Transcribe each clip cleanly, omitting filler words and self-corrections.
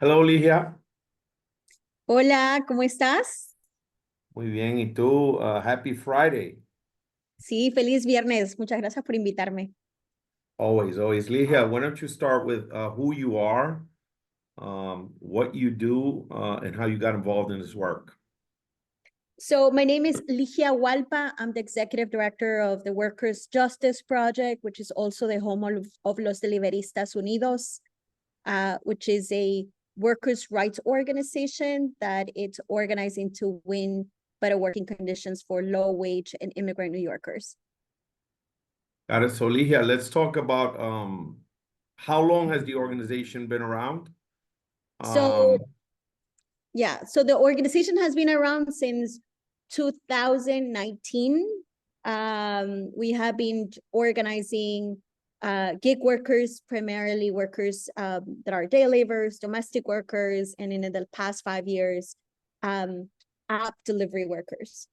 Hello, Ligia. Hola, ¿cómo estás? Muy bien, ¿y tú? Happy Friday. Sí, feliz viernes. Muchas gracias por invitarme. Always, always. Ligia, why don't you start with who you are, what you do, and how you got involved in this work? So my name is Ligia Guallpa. I'm the executive director of the Workers' Justice Project, which is also the home of Los Deliveristas Unidos, which is a workers' rights organization that it's organizing to win better working conditions for low-wage and immigrant New Yorkers. Got it. So, Ligia, let's talk about how long has the organization been around? So Um, so the organization has been around since 2019. We have been organizing gig workers, primarily workers that are day laborers, domestic workers, and in the past 5 years, app delivery workers.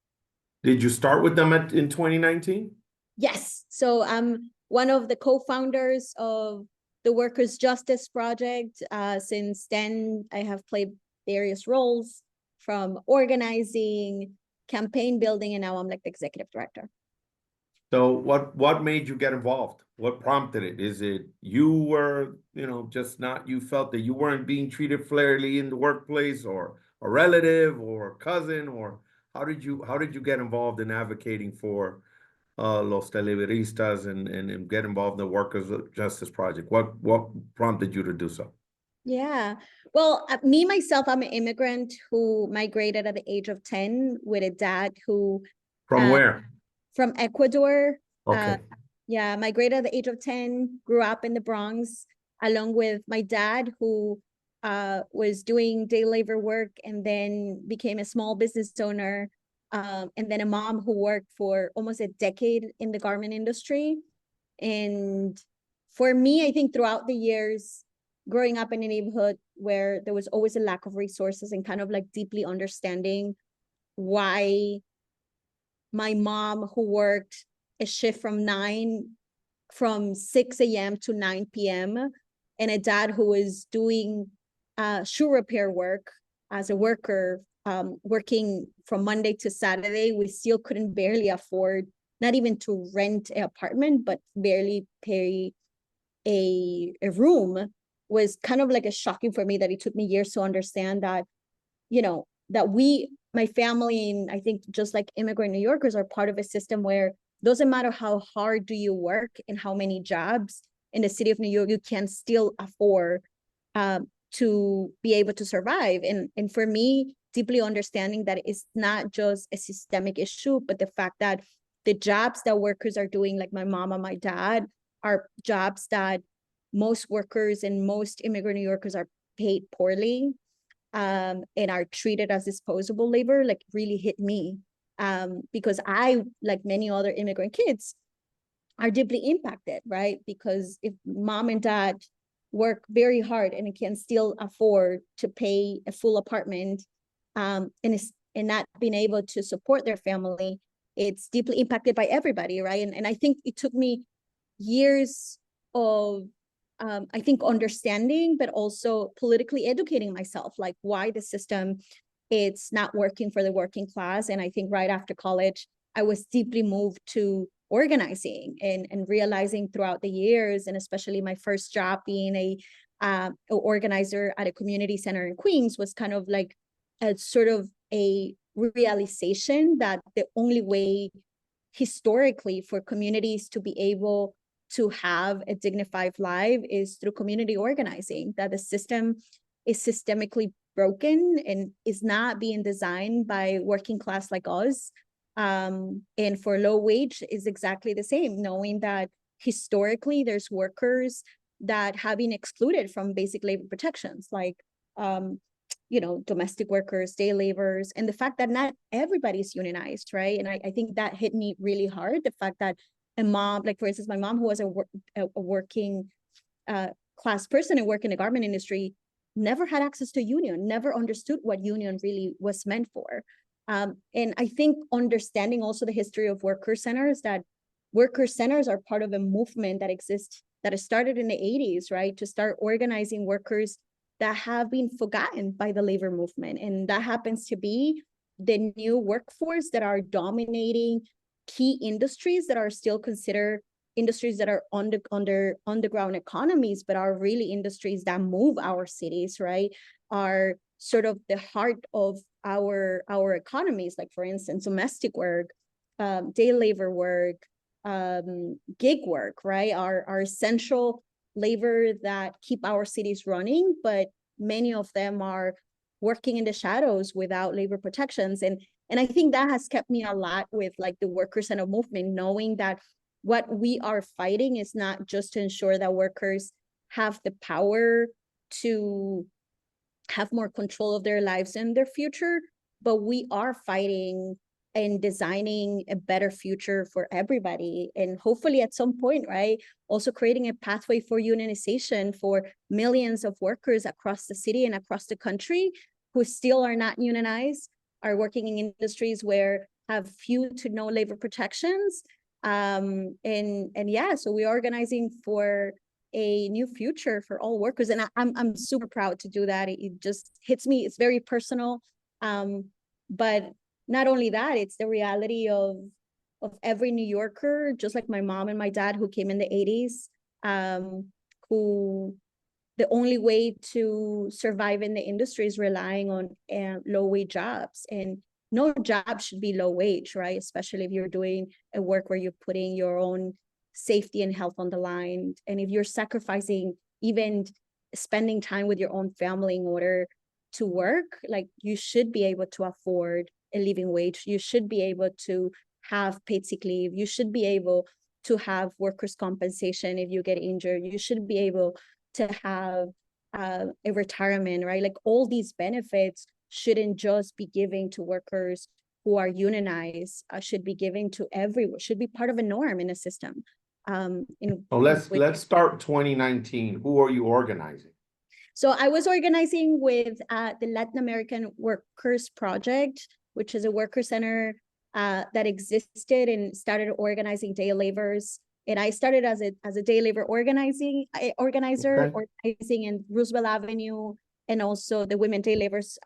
did you start with them in 2019? Yes. So I'm one of the co-founders of the Workers' Justice Project. Since then, I have played various roles from organizing, campaign building, and now I'm like the executive director. So what made you get involved? What prompted it? Is it you were, just not, you felt that you weren't being treated fairly in the workplace, or a relative or a cousin, or how did you get involved in advocating for Los Televiristas and get involved in the Workers' Justice Project? What prompted you to do so? Yeah. Well, me, myself, I'm an immigrant who migrated at the age of 10 with a dad who From uh, where? from Ecuador. Uh, Okay. yeah, migrated at the age of 10, grew up in the Bronx, along with my dad, who was doing day labor work and then became a small business owner. And then a mom who worked for almost a decade in the garment industry. And for me, I think throughout the years, growing up in a neighborhood where there was always a lack of resources and kind of like deeply understanding why my mom, who worked a shift from 6 a.m. to 9 p.m., and a dad who was doing shoe repair work as a worker, working from Monday to Saturday, we still couldn't barely afford not even to rent an apartment, but barely pay a room, was kind of like a shocking for me that it took me years to understand that, that my family, and I think just like immigrant New Yorkers, are part of a system where doesn't matter how hard do you work and how many jobs in the city of New York, you can still afford to be able to survive. And for me, deeply understanding that it's not just a systemic issue, but the fact that the jobs that workers are doing, like my mom and my dad, are jobs that most workers and most immigrant New Yorkers are paid poorly, and are treated as disposable labor, like really hit me. Because I, like many other immigrant kids, are deeply impacted, right? Because if mom and dad work very hard and can still afford to pay a full apartment, and not being able to support their family, it's deeply impacted by everybody, right? And I think it took me years of I think understanding, but also politically educating myself, like why the system it's not working for the working class. And I think right after college, I was deeply moved to organizing and realizing throughout the years, and especially my first job being a organizer at a community center in Queens, was kind of like a sort of a realization that the only way historically for communities to be able to have a dignified life is through community organizing, that the system is systemically broken and is not being designed by working class like us. And for low wage is exactly the same, knowing that historically there's workers that have been excluded from basic labor protections, like domestic workers, day laborers, and the fact that not everybody's unionized, right? And I think that hit me really hard. The fact that a mom, like for instance, my mom, who was a working class person and work in the garment industry, never had access to union, never understood what union really was meant for. And I think understanding also the history of worker centers, that worker centers are part of a movement that exists, that started in the 80s, right? To start organizing workers that have been forgotten by the labor movement. And that happens to be the new workforce that are dominating key industries that are still considered industries that are underground economies, but are really industries that move our cities, right? Are sort of the heart of our economies, like for instance, domestic work, day labor work, gig work, right? Are essential labor that keep our cities running, but many of them are working in the shadows without labor protections. And I think that has kept me a lot with like the worker center movement, knowing that what we are fighting is not just to ensure that workers have the power to have more control of their lives and their future, but we are fighting and designing a better future for everybody. And hopefully at some point, right, also creating a pathway for unionization for millions of workers across the city and across the country who still are not unionized, are working in industries where have few to no labor protections. And yeah, so we're organizing for a new future for all workers. And I'm super proud to do that. It just hits me. It's very personal. But not only that, it's the reality of every New Yorker, just like my mom and my dad who came in the 80s, who the only way to survive in the industry is relying on low wage jobs. And no job should be low wage, right? Especially if you're doing a work where you're putting your own safety and health on the line. And if you're sacrificing even spending time with your own family in order to work, like you should be able to afford a living wage. You should be able to have paid sick leave. You should be able to have workers' compensation if you get injured. You should be able to have a retirement, right? Like all these benefits shouldn't just be given to workers who are unionized, should be given to everyone, should be part of a norm in a system. Let's start 2019. Who are you organizing? So I was organizing with the Latin American Workers Project, which is a worker center that existed and started organizing day laborers. And I started as a day labor organizer, organizing in Roosevelt Avenue, and also the women day laborers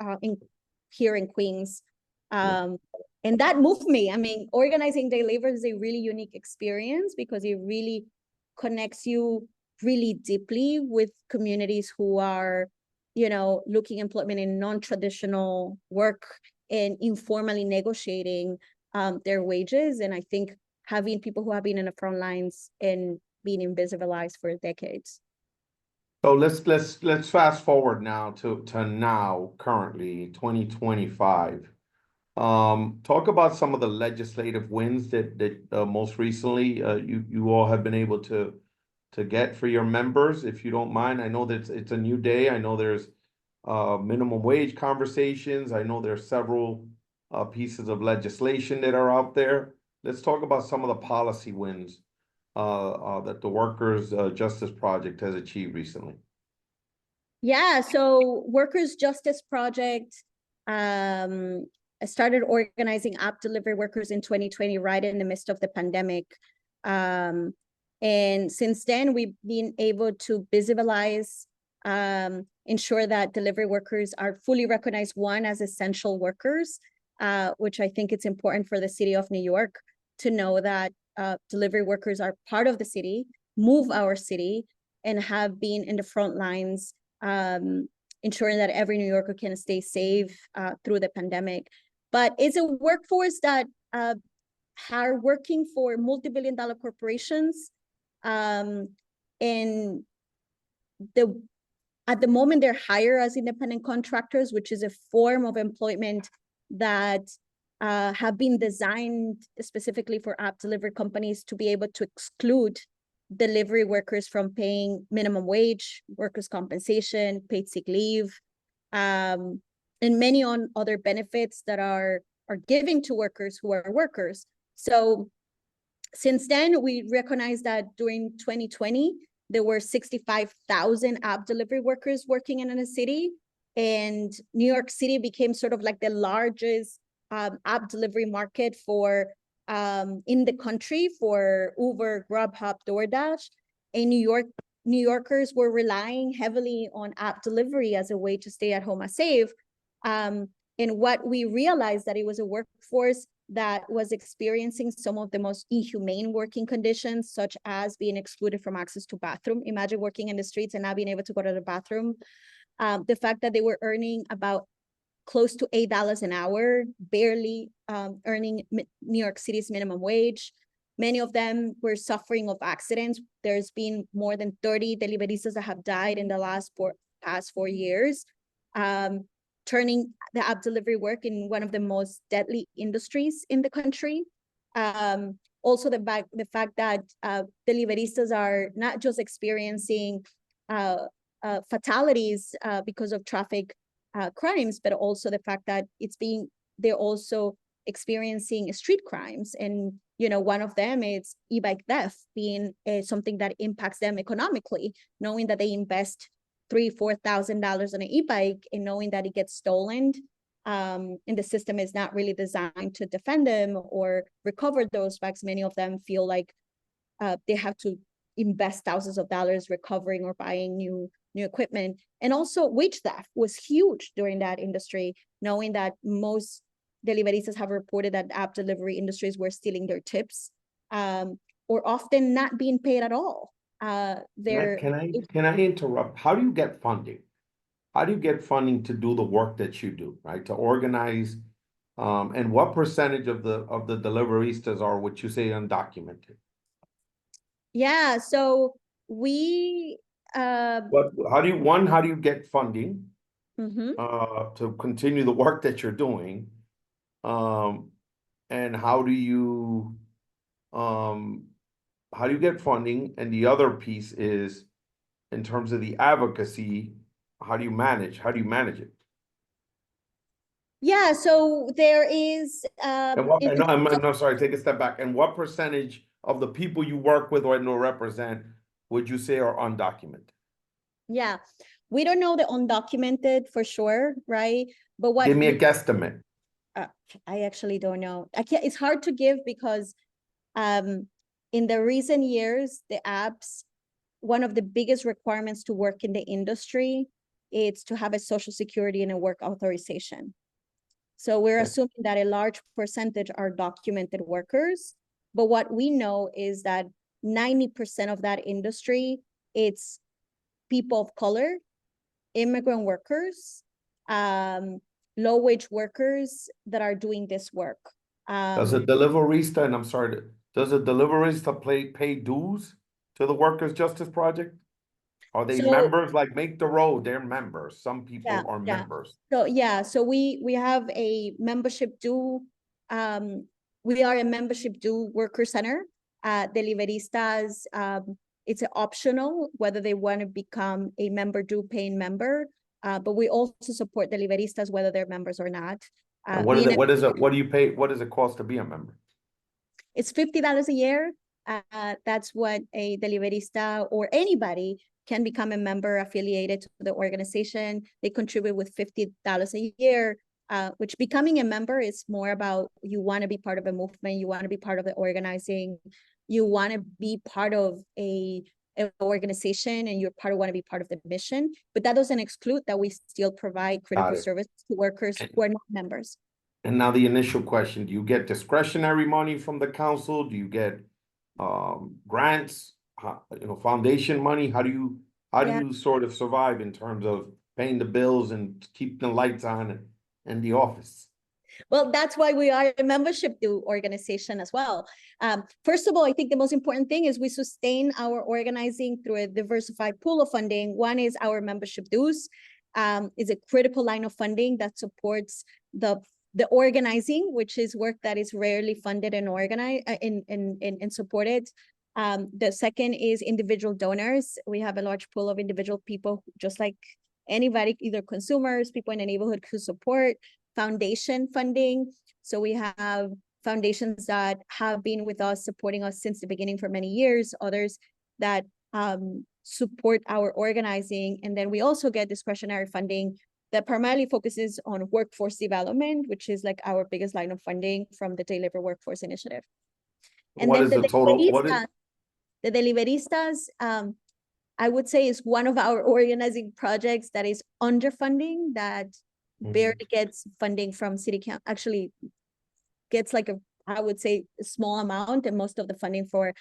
here in Queens. And that moved me. I mean, organizing day labor is a really unique experience because it really connects you really deeply with communities who are, looking employment in non-traditional work and informally negotiating their wages. And I think having people who have been in the front lines and being invisibilized for decades. So let's fast forward now to now, currently 2025. Talk about some of the legislative wins that most recently you all have been able to get for your members, if you don't mind. I know that it's a new day. I know there's minimum wage conversations. I know there's several pieces of legislation that are out there. Let's talk about some of the policy wins that the Workers' Justice Project has achieved recently. Yeah, so Workers' Justice Project started organizing app delivery workers in 2020, right in the midst of the pandemic. And since then, we've been able to visualize, ensure that delivery workers are fully recognized, one, as essential workers, which I think it's important for the city of New York to know that delivery workers are part of the city, move our city, and have been in the front lines, ensuring that every New Yorker can stay safe through the pandemic. But it's a workforce that are working for multi-billion-dollar corporations. And at the moment, they're hired as independent contractors, which is a form of employment that have been designed specifically for app delivery companies to be able to exclude delivery workers from paying minimum wage, workers' compensation, paid sick leave, and many other benefits that are given to workers who are workers. So since then, we recognize that during 2020, there were 65,000 app delivery workers working in a city, and New York City became sort of like the largest app delivery market for in the country for Uber, Grubhub, DoorDash. And New York New Yorkers were relying heavily on app delivery as a way to stay at home and save. And what we realized that it was a workforce that was experiencing some of the most inhumane working conditions, such as being excluded from access to bathroom. Imagine working in the streets and not being able to go to the bathroom. The fact that they were earning about close to $8 an hour, barely earning New York City's minimum wage. Many of them were suffering of accidents. There's been more than 30 deliveristas that have died in the past 4 years, turning the app delivery work in one of the most deadly industries in the country. Also, the fact that deliveristas are not just experiencing fatalities because of traffic crimes, but also the fact that they're also experiencing street crimes. And, one of them is e-bike theft being something that impacts them economically, knowing that they invest $3,000-4,000 on an e-bike and knowing that it gets stolen. And the system is not really designed to defend them or recover those bikes. Many of them feel like they have to invest thousands of dollars recovering or buying new equipment. And also wage theft was huge during that industry, knowing that most deliveristas have reported that app delivery industries were stealing their tips or often not being paid at all. Can I interrupt? How do you get funding? How do you get funding to do the work that you do, right? To organize, and what percentage of the deliveristas are what you say undocumented? Yeah, so we How do you get funding mhm. to continue the work that you're doing? And how do you get funding? And the other piece is in terms of the advocacy, how do you manage it? Yeah, so there is And what, and I'm sorry, take a step back. And what percentage of the people you work with or represent would you say are undocumented? yeah, we don't know the undocumented for sure, right? But what Give me a guesstimate. I actually don't know. It's hard to give because in the recent years, the apps, one of the biggest requirements to work in the industry is to have a social security and a work authorization. So we're assuming that a large percentage are documented workers. But what we know is that 90% of that industry, it's people of color, immigrant workers, low-wage workers that are doing this work. Does a deliverista, and I'm sorry, does a deliverista pay dues to the Workers' Justice Project? Are they members? Like Make the Road, they're members. Some people are members. So we have a membership due. We are a membership due worker center. Deliveristas, it's optional whether they want to become a member due paying member. But we also support deliveristas whether they're members or not. And what do you pay? What does it cost to be a member? It's $50 a year. That's what a deliverista or anybody can become a member affiliated to the organization. They contribute with $50 a year, which becoming a member is more about you want to be part of a movement, you want to be part of the organizing, you want to be part of an organization, and want to be part of the mission. But that doesn't exclude that we still provide critical services to workers who are not members. And now the initial question, do you get discretionary money from the council? Do you get grants, foundation money? How do you sort of survive in terms of paying the bills and keep the lights on in the office? Well, that's why we are a membership due organization as well. First of all, I think the most important thing is we sustain our organizing through a diversified pool of funding. One is our membership dues. Is a critical line of funding that supports the organizing, which is work that is rarely funded and organized and supported. The second is individual donors. We have a large pool of individual people, just like anybody, either consumers, people in the neighborhood who support. Foundation funding. So we have foundations that have been with us, supporting us since the beginning for many years, others that support our organizing. And then we also get discretionary funding that primarily focuses on workforce development, which is like our biggest line of funding from the Day Labor Workforce Initiative. And what then is the total? The deliveristas, I would say is one of our organizing projects that is underfunding, that barely gets funding from city council, actually gets like I would say a small amount, and most of the funding for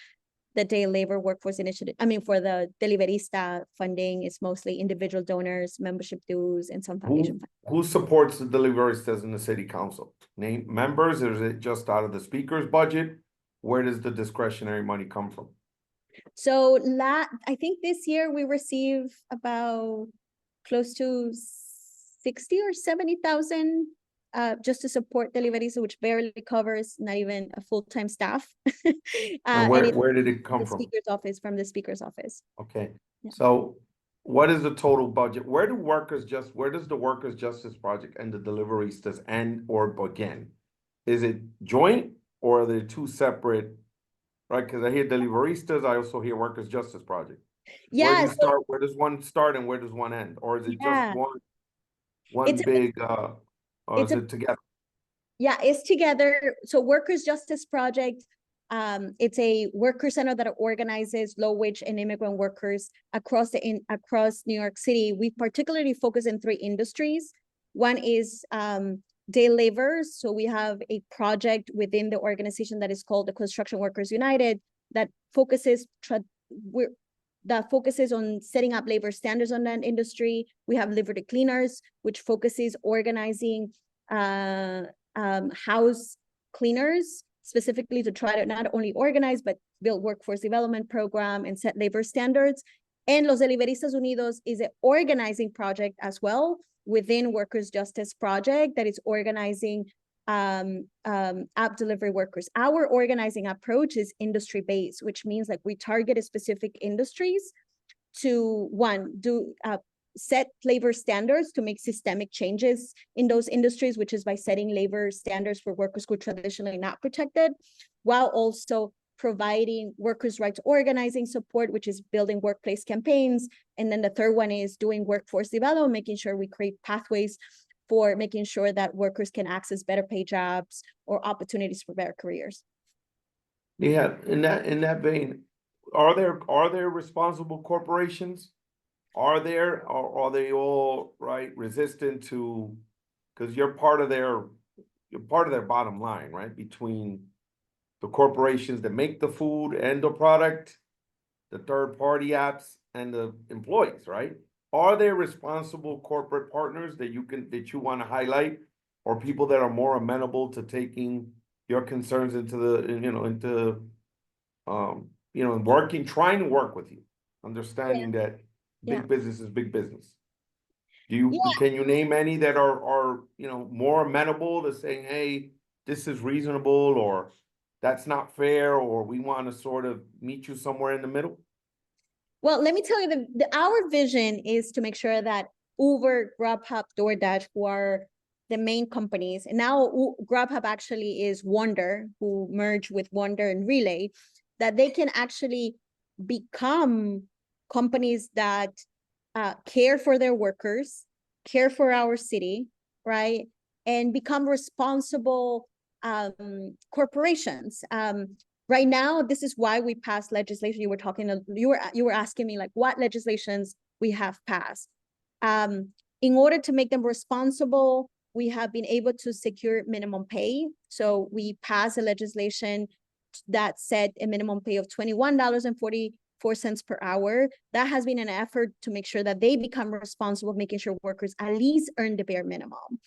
the day labor workforce initiative, for the Deliverista funding is mostly individual donors, membership dues, and some foundation funding. Who supports the deliveristas in the city council? Name members, or is it just out of the speaker's budget? Where does the discretionary money come from? So I think this year we receive about close to 60 or 70,000 just to support Deliverista, which barely covers not even a full-time staff. And where did it come the from? speaker's office, from the speaker's office. Okay, Yeah. so what is the total budget? Where does the Workers' Justice Project and the Deliveristas end or begin? Is it joint, or are they two separate? Right, because I hear Deliveristas, I also hear Workers' Justice Project. Where do Yeah, you start? Where does one start and where does one end? Or is it yeah, just one big or it's is a it together? yeah, it's together. So Workers' Justice Project, it's a worker center that organizes low-wage and immigrant workers across New York City. We particularly focus in 3 industries. One is day laborers. So we have a project within the organization that is called the Construction Workers United that focuses on setting up labor standards on that industry. We have Liberty Cleaners, which focuses organizing house cleaners, specifically to try to not only organize, but build workforce development program and set labor standards. And Los Deliveristas Unidos is an organizing project as well within Workers' Justice Project that is organizing app delivery workers. Our organizing approach is industry-based, which means like we target specific industries to set labor standards to make systemic changes in those industries, which is by setting labor standards for workers who are traditionally not protected, while also providing workers' rights organizing support, which is building workplace campaigns. And then the third one is doing workforce development, making sure we create pathways for making sure that workers can access better paid jobs or opportunities for better careers. Yeah, in that vein, are there responsible corporations? Are there, or are they all resistant to, because you're part of their bottom line, right? Between the corporations that make the food and the product, the third-party apps, and the employees, right? Are there responsible corporate partners that you want to highlight, or people that are more amenable to taking your concerns trying to work with you, understanding that big business is big business? Can you name any that are more amenable to saying, hey, this is reasonable, or that's not fair, or we want to sort of meet you somewhere in the middle? Well, let me tell you, our vision is to make sure that Uber, Grubhub, DoorDash, who are the main companies, and now Grubhub actually is Wonder, who merged with Wonder and Relay, that they can actually become companies that care for their workers, care for our city, right? And become responsible corporations. Right now, this is why we passed legislation. You were asking me like what legislations we have passed. In order to make them responsible, we have been able to secure minimum pay. So we passed a legislation that set a minimum pay of $21.44 per hour. That has been an effort to make sure that they become responsible, making sure workers at least earn the bare minimum.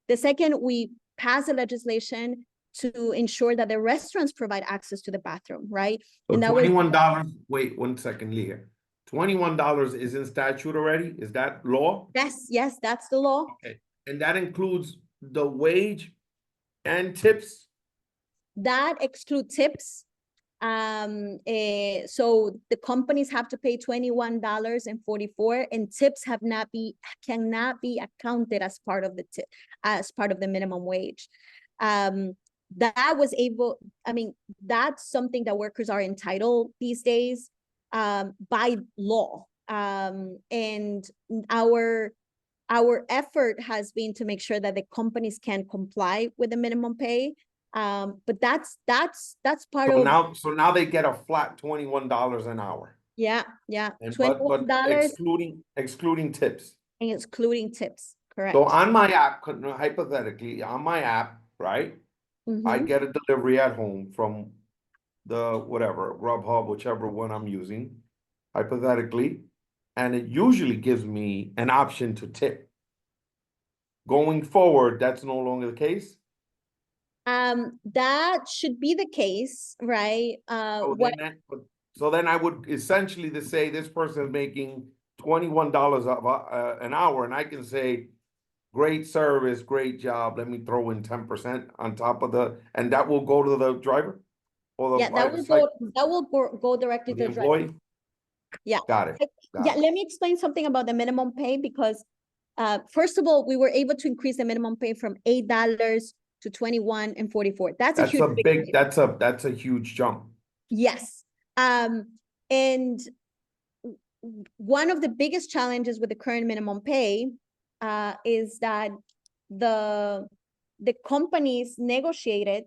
The second, we passed a legislation to ensure that the restaurants provide access to the bathroom, right? So and that $21, wait 1 second, Leah. $21 is in statute already? Is that law? Yes, that's the law. Okay, and that includes the wage and tips? That excludes tips. So the companies have to pay $21.44, and tips cannot be accounted as part of the minimum wage. That's something that workers are entitled these days by law. And our effort has been to make sure that the companies can comply with the minimum pay. But that's part of. So now they get a flat $21 an hour. Yeah, yeah. And but $21 excluding tips. and excluding tips, So correct. on my app, hypothetically, on my app, right? I Mhm. get a delivery at home from the whatever, Grubhub, whichever one I'm using, hypothetically, and it usually gives me an option to tip. Going forward, that's no longer the case. That should be the case, right? So then I would essentially to say this person is making $21 an hour, and I can say, great service, great job. Let me throw in 10% on top of and that will go to the driver or Yeah, the site, that will go directly or to the the driver. employee. Yeah. Got it. Yeah, let me explain something about the minimum pay because first of all, we were able to increase the minimum pay from $8 to 21.44. That's a That's huge a big, increase. that's a huge jump. Yes. And one of the biggest challenges with the current minimum pay is that the companies negotiated,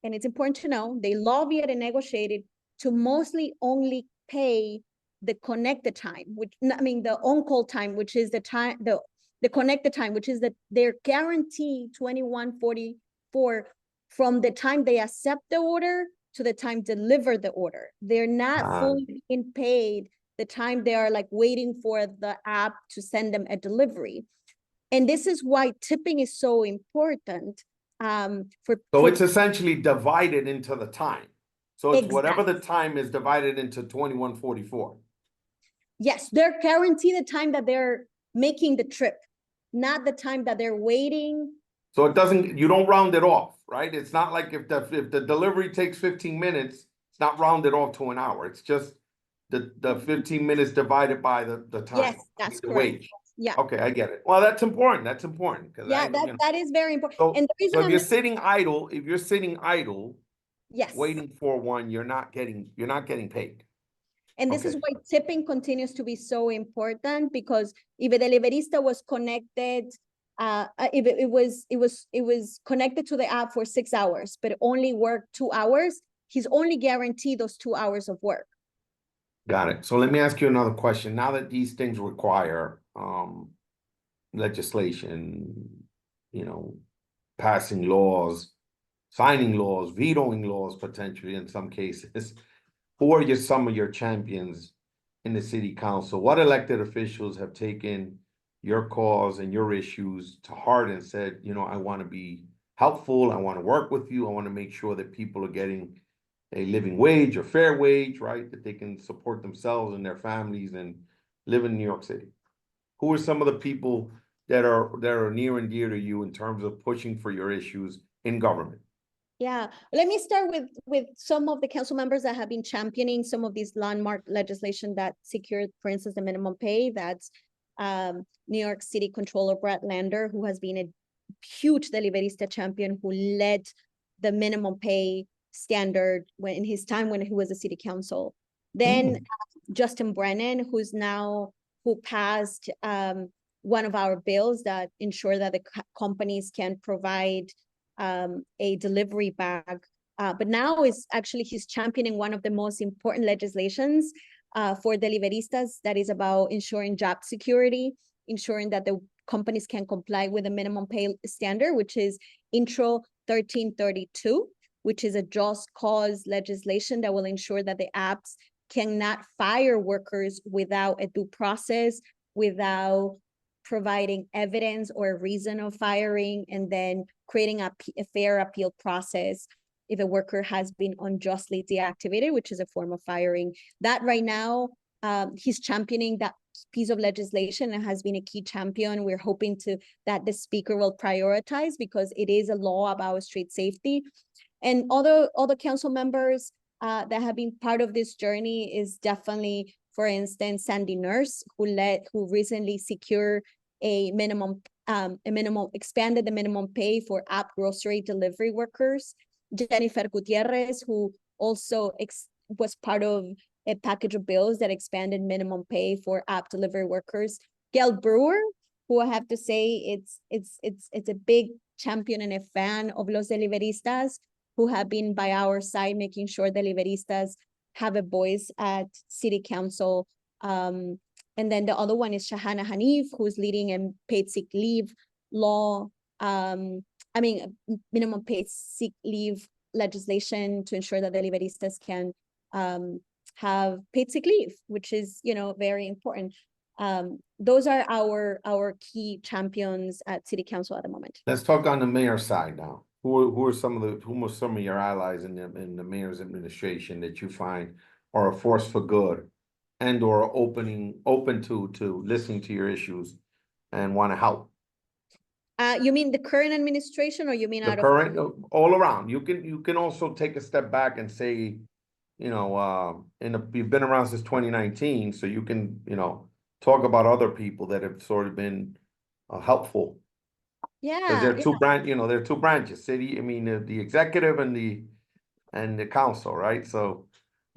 and it's important to know, they lobbied and negotiated to mostly only pay the connected time, which I mean the on-call time, which is the time, the connected time, which is their guarantee 21.44 from the time they accept the order to the time deliver the order. They're not fully being paid the time they are like waiting for the app to send them a delivery. And this is why tipping is so important. So it's essentially divided into the time. So it's whatever Exactly. the time is divided into 21.44. Yes, they're guaranteed the time that they're making the trip, not the time that they're waiting. So it doesn't, you don't round it off, right? It's not like if the delivery takes 15 minutes, it's not rounded off to an hour. It's just the 15 minutes divided by the time. Yes, that's the correct. wage. Yeah. Okay, I get it. Well, that's important. That's important because Yeah, that is very important. So, and the reason so if I'm you're sitting idle, yes, waiting for one, you're not getting paid. and this is Okay. why tipping continues to be so important, because if a deliverista was connected, if it was connected to the app for 6 hours, but only worked 2 hours, he's only guaranteed those 2 hours of work. Got it. So let me ask you another question. Now that these things require legislation, passing laws, signing laws, vetoing laws potentially in some cases, who are some of your champions in the city council? What elected officials have taken your cause and your issues to heart and said, I want to be helpful, I want to work with you, I want to make sure that people are getting a living wage or fair wage, right? That they can support themselves and their families and live in New York City. Who are some of the people that are near and dear to you in terms of pushing for your issues in government? Yeah, let me start with some of the council members that have been championing some of these landmark legislation that secured, for instance, the minimum pay. That's New York City Controller Brad Lander, who has been a huge deliverista champion, who led the minimum pay standard in his time when he was a city council. Then Justin Brennan, who passed one of our bills that ensure that the companies can provide a delivery bag. But now he's championing one of the most important legislations for deliveristas, that is about ensuring job security, ensuring that the companies can comply with the minimum pay standard, which is Intro 1332, which is a just cause legislation that will ensure that the apps cannot fire workers without a due process, without providing evidence or a reason of firing, and then creating a fair appeal process if a worker has been unjustly deactivated, which is a form of firing. That right now, he's championing that piece of legislation and has been a key champion. We're hoping that the speaker will prioritize, because it is a law about street safety. And other council members that have been part of this journey is definitely, for instance, Sandy Nurse, who recently secured expanded the minimum pay for app grocery delivery workers. Jennifer Gutierrez, who also was part of a package of bills that expanded minimum pay for app delivery workers. Gail Brewer, who I have to say it's a big champion and a fan of los deliveristas, who have been by our side, making sure deliveristas have a voice at city council. And then the other one is Shahana Hanif, who's leading a paid sick leave law. Minimum paid sick leave legislation to ensure that the Liberistas can have paid sick leave, which is, very important. Those are our key champions at city council at the moment. Let's talk on the mayor side now. Who are some of your allies in the mayor's administration that you find are a force for good and or open to listening to your issues and want to help? You mean the current administration, or you mean The out of? current, all around. You can also take a step back and say, you've been around since 2019, so you can, talk about other people that have sort of been helpful. Because Yeah, there are two branches, city, the executive and the council, right? So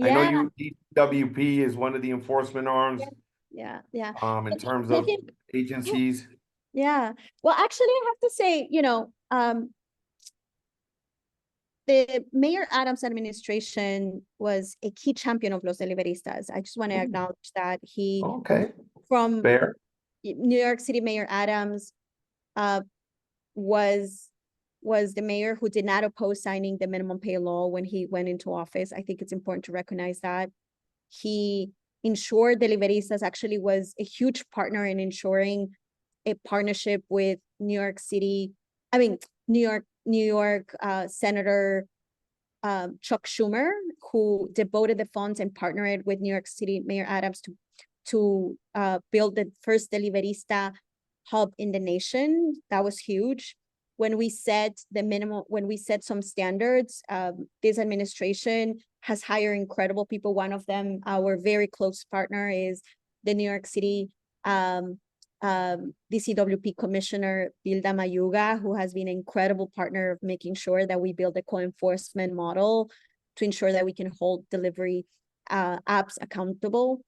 I know yeah, DWP is one of the enforcement arms, yeah. in terms of Talking- agencies. Yeah. Well, actually, I have to say, the Mayor Adams administration was a key champion of Los Deliveristas. I just want to acknowledge that Okay, from fair. New York City Mayor Adams, was the mayor who did not oppose signing the minimum pay law when he went into office. I think it's important to recognize that. He ensured Deliveristas actually was a huge partner in ensuring a partnership with New York Senator Chuck Schumer, who devoted the funds and partnered with New York City Mayor Adams to build the first Deliverista hub in the nation. That was huge. When we set some standards, this administration has hired incredible people. One of them, our very close partner, is the New York City DCWP Commissioner Bilda Mayuga, who has been an incredible partner of making sure that we build a co-enforcement model to ensure that we can hold delivery apps accountable.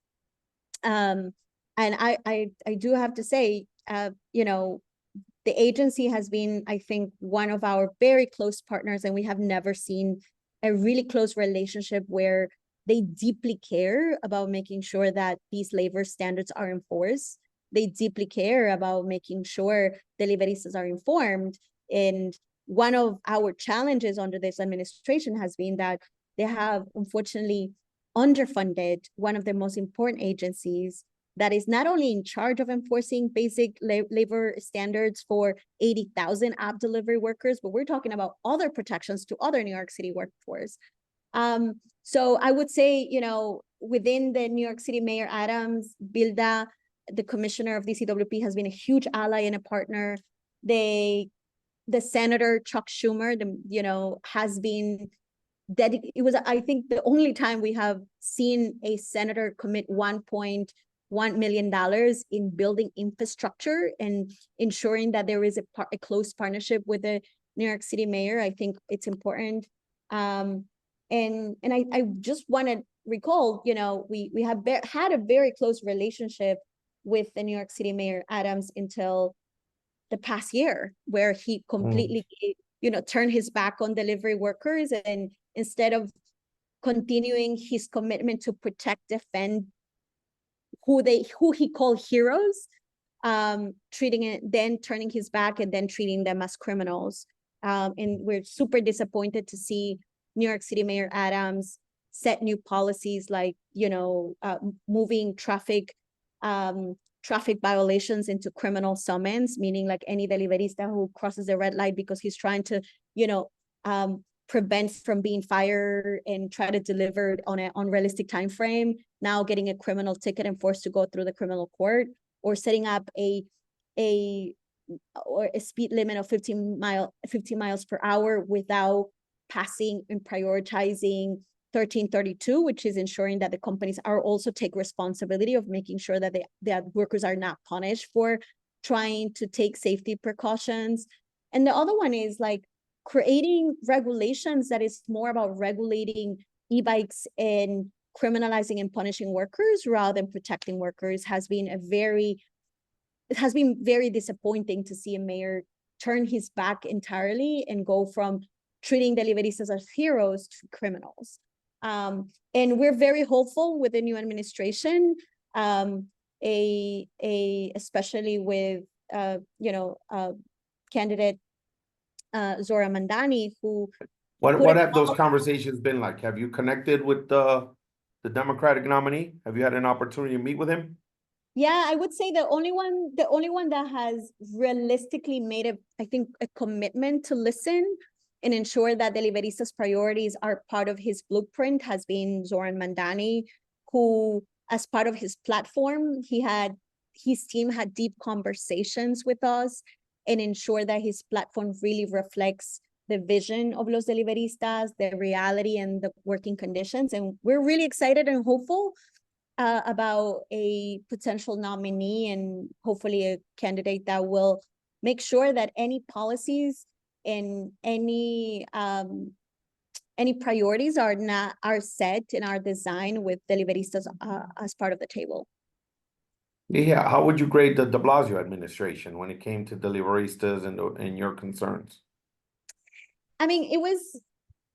And I do have to say, the agency has been, I think, one of our very close partners, and we have never seen a really close relationship where they deeply care about making sure that these labor standards are enforced. They deeply care about making sure deliveristas are informed. And one of our challenges under this administration has been that they have unfortunately underfunded one of the most important agencies that is not only in charge of enforcing basic labor standards for 80,000 app delivery workers, but we're talking about other protections to other New York City workforce. So I would say, within the New York City Mayor Adams, Bilda, the commissioner of DCWP, has been a huge ally and a partner. The Senator Chuck Schumer, has been it was, I think, the only time we have seen a senator commit $1.1 million in building infrastructure and ensuring that there is a close partnership with the New York City mayor. I think it's important. And I just want to recall, we have had a very close relationship with the New York City Mayor Adams until the past year, where he completely, turned his back on delivery workers, and instead of continuing his commitment to protect, defend who he called heroes, turning his back and then treating them as criminals. And we're super disappointed to see New York City Mayor Adams set new policies like, moving traffic violations into criminal summons, meaning like any deliverista who crosses the red light because he's trying to, prevent from being fired and try to deliver on an unrealistic time frame, now getting a criminal ticket and forced to go through the criminal court, or setting up a speed limit of 15 miles per hour without passing and prioritizing 1332, which is ensuring that the companies are also take responsibility of making sure that that workers are not punished for trying to take safety precautions. And the other one is like creating regulations that is more about regulating e-bikes and criminalizing and punishing workers rather than protecting workers has been very disappointing to see a mayor turn his back entirely and go from treating deliveristas as heroes to criminals. And we're very hopeful with the new administration, especially with candidate Zora Mandani, who What put have those across. conversations been like? Have you connected with the Democratic nominee? Have you had an opportunity to meet with him? Yeah, I would say the only one that has realistically made I think, a commitment to listen and ensure that the Liberistas' priorities are part of his blueprint has been Zoran Mandani, who, as part of his platform, his team had deep conversations with us and ensure that his platform really reflects the vision of Los Deliveristas, the reality and the working conditions. And we're really excited and hopeful about a potential nominee and hopefully a candidate that will make sure that any policies and any priorities are set and are designed with Deliveristas as part of the table. Yeah, how would you grade the de Blasio administration when it came to deliveristas and your concerns? I mean,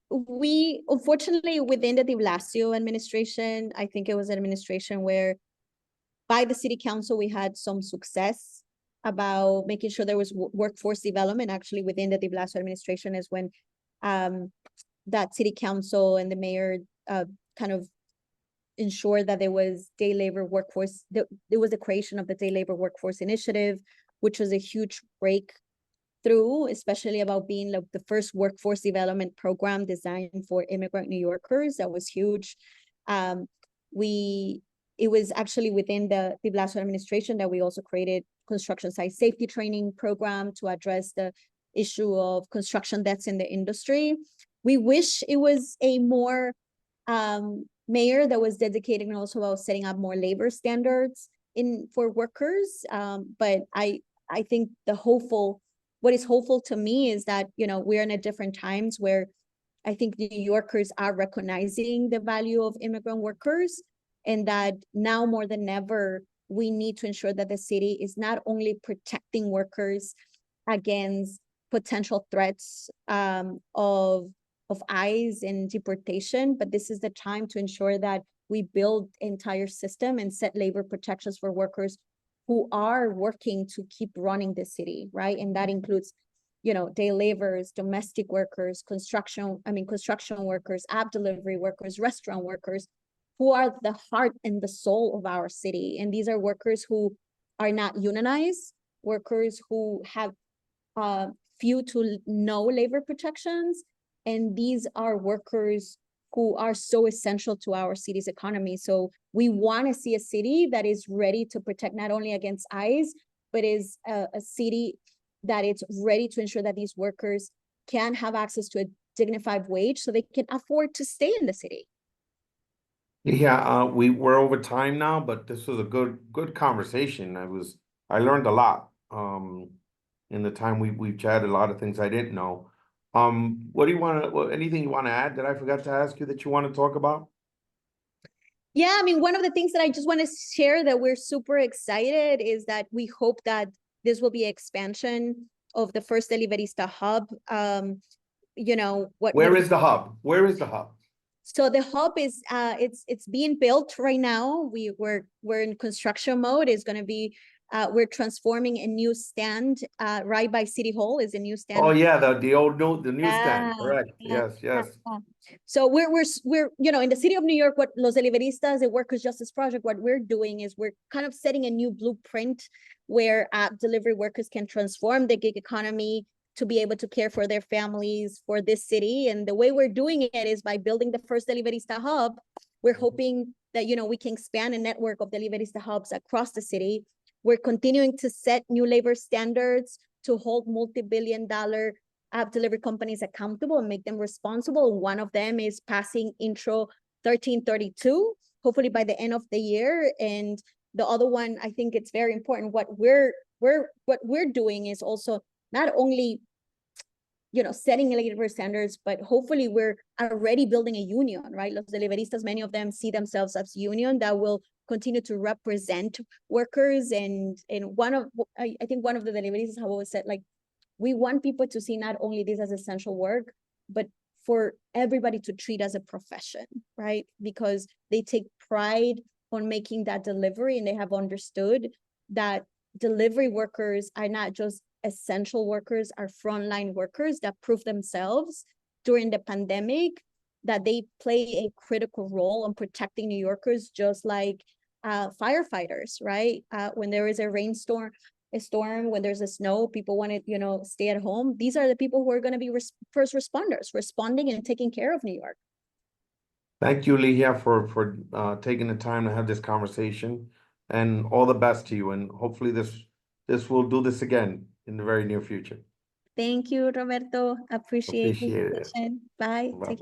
we unfortunately within the de Blasio administration, I think it was an administration where by the city council, we had some success about making sure there was workforce development. Actually, within the de Blasio administration is when that city council and the mayor kind of ensured that there was day labor workforce. There was the creation of the day labor workforce initiative, which was a huge breakthrough, especially about being like the first workforce development program designed for immigrant New Yorkers. That was huge. It was actually within the de Blasio administration that we also created construction site safety training program to address the issue of construction deaths in the industry. We wish it was a more mayor that was dedicated and also about setting up more labor standards for workers. But I think what is hopeful to me is that, we're in a different times where I think New Yorkers are recognizing the value of immigrant workers, and that now more than ever, we need to ensure that the city is not only protecting workers against potential threats of ICE and deportation, but this is the time to ensure that we build entire system and set labor protections for workers who are working to keep running the city, right? And that includes, day laborers, domestic workers, construction workers, app delivery workers, restaurant workers, who are the heart and the soul of our city. And these are workers who are not unionized, workers who have few to no labor protections. And these are workers who are so essential to our city's economy. So we want to see a city that is ready to protect not only against ICE, but is a city that it's ready to ensure that these workers can have access to a dignified wage so they can afford to stay in the city. Yeah, we're over time now, but this was a good conversation. I learned a lot. In the time we've chatted, a lot of things I didn't know. What do you want to? Anything you want to add that I forgot to ask you that you want to talk about? Yeah, I mean, one of the things that I just want to share that we're super excited is that we hope that this will be expansion of the first Deliverista hub. Where is the hub? Where is the hub? So the hub is it's being built right now. We're in construction mode. It's going to be we're transforming a new stand right by City Hall is a new stand. Oh yeah, the newsstand. Correct. Yes. So we're in the city of New York, what Los Deliveristas, the Workers' Justice Project, what we're doing is we're kind of setting a new blueprint where delivery workers can transform the gig economy to be able to care for their families for this city. And the way we're doing it is by building the first Deliverista hub. We're hoping that, we can expand a network of Deliverista hubs across the city. We're continuing to set new labor standards to hold multi-billion-dollar app delivery companies accountable and make them responsible. One of them is passing Intro 1332, hopefully by the end of the year. And the other one, I think it's very important. What we're doing is also not only, setting labor standards, but hopefully we're already building a union, right? Los Deliveristas, many of them see themselves as union that will continue to represent workers. And I think one of the Deliveristas have always said, like, we want people to see not only this as essential work, but for everybody to treat as a profession, right? Because they take pride on making that delivery, and they have understood that delivery workers are not just essential workers, are frontline workers that prove themselves during the pandemic, that they play a critical role in protecting New Yorkers, just like firefighters, right? When there is a storm, when there's a snow, people want to, stay at home. These are the people who are going to be first responders, responding and taking care of New York. Thank you, Ligia, for taking the time to have this conversation, and all the best to you. And hopefully this will do this again in the very near future. Thank you, Roberto. Appreciate the Appreciate it. invitation. Bye. Take care. Bye-bye.